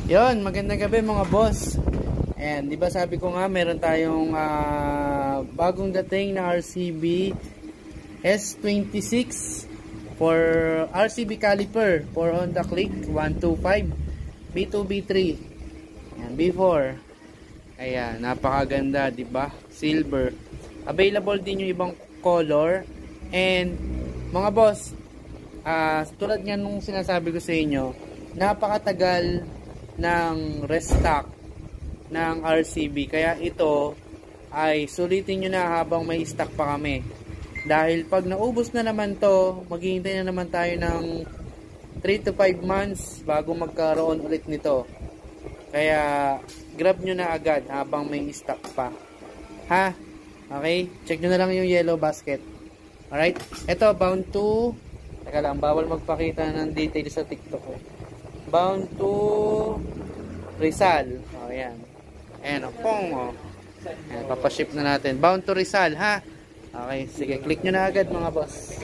Yon, magandang gabi mga boss. And di ba sabi ko nga meron tayong bagong dating na RCB S26 for RCB caliper for Honda Click 125 B2 B3 and B4. Ayan, napakaganda, di ba? Silver. Available din yung ibang color. And mga boss, tulad nga nung sinasabi ko sa inyo, napakatagal ng restock ng RCB, kaya ito ay sulitin nyo na habang may stock pa kami, dahil pag naubos na naman to, maghihintay na naman tayo ng 3 to 5 months bago magkaroon ulit nito. Kaya grab nyo na agad habang may stock pa, ha? Okay, check nyo na lang yung yellow basket. Alright, ito bound to, teka lang, bawal magpakita ng details sa TikTok bound to Rizal. O, yan. Ayan, o, pong, o. Ayan, papaship na natin. Bound to Rizal, ha? Okay, sige, click nyo na agad mga boss.